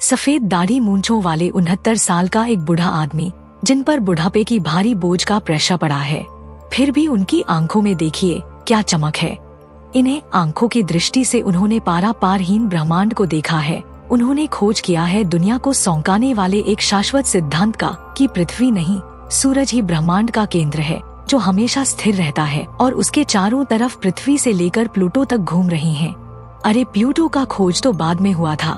सफेद दाढ़ी मूंछों वाले 69 साल का एक बूढ़ा आदमी, जिन पर बुढ़ापे की भारी बोझ का प्रेशर पड़ा है, फिर भी उनकी आंखों में देखिए क्या चमक है। इन्हें आंखों की दृष्टि से उन्होंने पारा पारहीन ब्रह्मांड को देखा है। उन्होंने खोज किया है दुनिया को सौंकाने वाले एक शाश्वत सिद्धांत का कि पृथ्वी नहीं, सूरज ही ब्रह्मांड का केंद्र है, जो हमेशा स्थिर रहता है और उसके चारों तरफ पृथ्वी से लेकर प्लूटो तक घूम रही हैं। अरे प्लूटो का खोज तो बाद में हुआ था।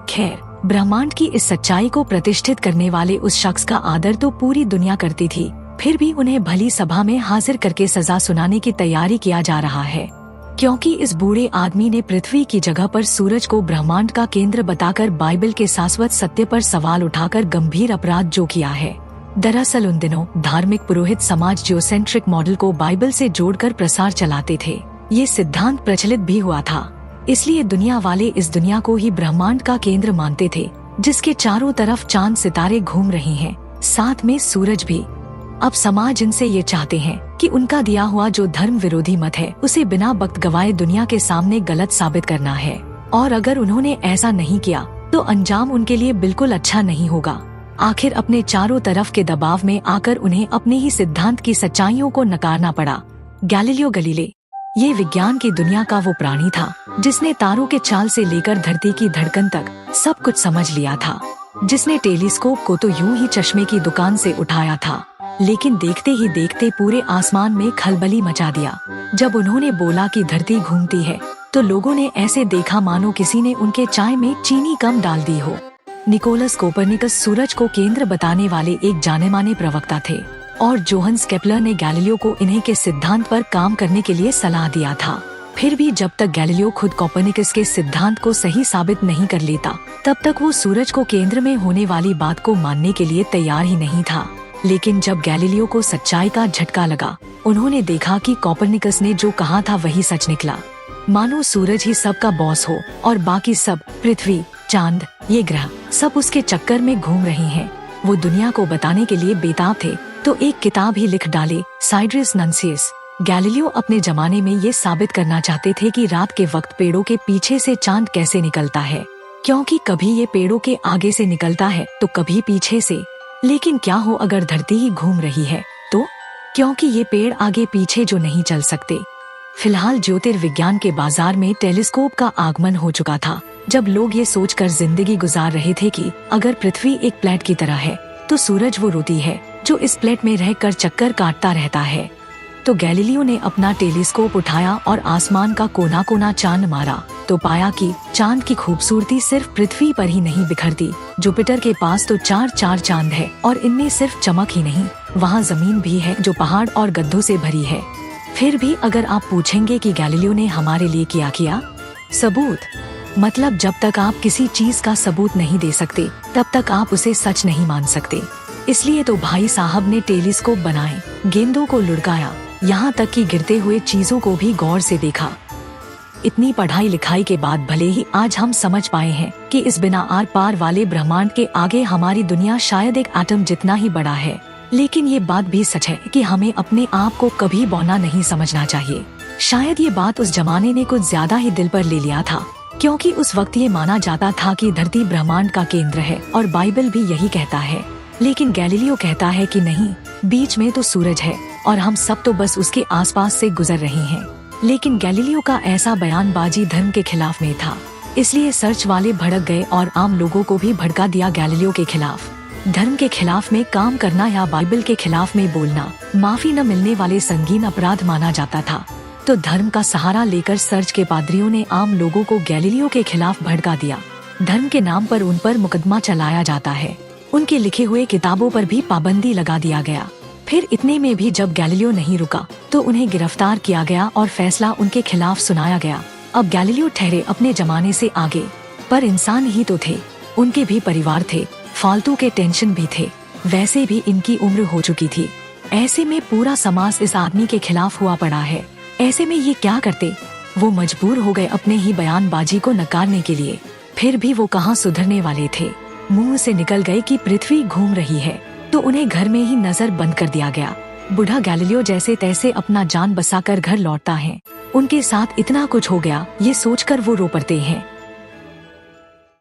खैर, ब्रह्मांड की इस सच्चाई को प्रतिष्ठित करने वाले उस शख्स का आदर तो पूरी दुनिया करती थी, फिर भी उन्हें भली सभा में हाजिर करके सजा सुनाने की तैयारी किया जा रहा है, क्योंकि इस बूढ़े आदमी ने पृथ्वी की जगह पर सूरज को ब्रह्मांड का केंद्र बताकर बाइबल के शाश्वत सत्य पर सवाल उठाकर गंभीर अपराध जो किया है। दरअसल उन दिनों धार्मिक पुरोहित समाज जियोसेंट्रिक मॉडल को बाइबल से जोड़कर प्रसार चलाते थे। ये सिद्धांत प्रचलित भी हुआ था, इसलिए दुनिया वाले इस दुनिया को ही ब्रह्मांड का केंद्र मानते थे, जिसके चारों तरफ चांद सितारे घूम रहे हैं, साथ में सूरज भी। अब समाज इनसे ये चाहते हैं कि उनका दिया हुआ जो धर्म विरोधी मत है, उसे बिना वक्त गवाए दुनिया के सामने गलत साबित करना है, और अगर उन्होंने ऐसा नहीं किया तो अंजाम उनके लिए बिल्कुल अच्छा नहीं होगा। आखिर अपने चारों तरफ के दबाव में आकर उन्हें अपने ही सिद्धांत की सच्चाइयों को नकारना पड़ा। गैलीलियो गलीले ये विज्ञान की दुनिया का वो प्राणी था जिसने तारों के चाल से लेकर धरती की धड़कन तक सब कुछ समझ लिया था, जिसने टेलीस्कोप को तो यूं ही चश्मे की दुकान से उठाया था, लेकिन देखते ही देखते पूरे आसमान में खलबली मचा दिया। जब उन्होंने बोला कि धरती घूमती है, तो लोगों ने ऐसे देखा मानो किसी ने उनके चाय में चीनी कम डाल दी हो। निकोलस कोपरनिकस सूरज को केंद्र बताने वाले एक जाने माने प्रवक्ता थे, और जोहन्स केपलर ने गैलीलियो को इन्हीं के सिद्धांत पर काम करने के लिए सलाह दिया था। फिर भी जब तक गैलीलियो खुद कोपरनिकस के सिद्धांत को सही साबित नहीं कर लेता, तब तक वो सूरज को केंद्र में होने वाली बात को मानने के लिए तैयार ही नहीं था। लेकिन जब गैलीलियो को सच्चाई का झटका लगा, उन्होंने देखा कि कोपरनिकस ने जो कहा था वही सच निकला। मानो सूरज ही सबका बॉस हो और बाकी सब, पृथ्वी, चांद, ये ग्रह, सब उसके चक्कर में घूम रहे हैं। वो दुनिया को बताने के लिए बेताब थे तो एक किताब ही लिख डाले, साइड्रिस नंसियस। गैलीलियो अपने जमाने में ये साबित करना चाहते थे कि रात के वक्त पेड़ों के पीछे से चांद कैसे निकलता है, क्योंकि कभी ये पेड़ों के आगे से निकलता है तो कभी पीछे से। लेकिन क्या हो अगर धरती ही घूम रही है तो, क्योंकि ये पेड़ आगे पीछे जो नहीं चल सकते। फिलहाल ज्योतिर्विज्ञान के बाजार में टेलीस्कोप का आगमन हो चुका था, जब लोग ये सोचकर जिंदगी गुजार रहे थे कि अगर पृथ्वी एक प्लेट की तरह है तो सूरज वो रोटी है जो इस प्लेट में रहकर चक्कर काटता रहता है। तो गैलीलियो ने अपना टेलीस्कोप उठाया और आसमान का कोना कोना चांद मारा, तो पाया कि चांद की खूबसूरती सिर्फ पृथ्वी पर ही नहीं बिखरती। जुपिटर के पास तो 4 चांद है, और इनमें सिर्फ चमक ही नहीं, वहाँ जमीन भी है जो पहाड़ और गड्ढों से भरी है। फिर भी अगर आप पूछेंगे कि गैलीलियो ने हमारे लिए क्या किया, सबूत, मतलब जब तक आप किसी चीज का सबूत नहीं दे सकते, तब तक आप उसे सच नहीं मान सकते। इसलिए तो भाई साहब ने टेलीस्कोप बनाए, गेंदों को लुढ़काया, यहाँ तक कि गिरते हुए चीजों को भी गौर से देखा। इतनी पढ़ाई लिखाई के बाद भले ही आज हम समझ पाए हैं कि इस बिना आर पार वाले ब्रह्मांड के आगे हमारी दुनिया शायद एक एटम जितना ही बड़ा है, लेकिन ये बात भी सच है कि हमें अपने आप को कभी बौना नहीं समझना चाहिए। शायद ये बात उस जमाने ने कुछ ज्यादा ही दिल पर ले लिया था, क्योंकि उस वक्त ये माना जाता था कि धरती ब्रह्मांड का केंद्र है और बाइबल भी यही कहता है। लेकिन गैलीलियो कहता है कि नहीं, बीच में तो सूरज है और हम सब तो बस उसके आसपास से गुजर रहे हैं। लेकिन गैलीलियो का ऐसा बयानबाजी धर्म के खिलाफ में था, इसलिए सर्च वाले भड़क गए और आम लोगों को भी भड़का दिया गैलीलियो के खिलाफ। धर्म के खिलाफ में काम करना या बाइबल के खिलाफ में बोलना माफी न मिलने वाले संगीन अपराध माना जाता था। तो धर्म का सहारा लेकर सर्च के पादरियों ने आम लोगों को गैलीलियो के खिलाफ भड़का दिया। धर्म के नाम पर उन पर मुकदमा चलाया जाता है, उनके लिखे हुए किताबों पर भी पाबंदी लगा दिया गया। फिर इतने में भी जब गैलीलियो नहीं रुका तो उन्हें गिरफ्तार किया गया और फैसला उनके खिलाफ सुनाया गया। अब गैलीलियो ठहरे अपने जमाने से आगे, पर इंसान ही तो थे, उनके भी परिवार थे, फालतू के टेंशन भी थे, वैसे भी इनकी उम्र हो चुकी थी। ऐसे में पूरा समाज इस आदमी के खिलाफ हुआ पड़ा है। ऐसे में ये क्या करते, वो मजबूर हो गए अपने ही बयानबाजी को नकारने के लिए। फिर भी वो कहाँ सुधरने वाले थे, मुंह से निकल गए कि पृथ्वी घूम रही है, तो उन्हें घर में ही नजर बंद कर दिया गया। बूढ़ा गैलीलियो जैसे तैसे अपना जान बचाकर घर लौटता है। उनके साथ इतना कुछ हो गया, ये सोचकर वो रो पड़ते हैं।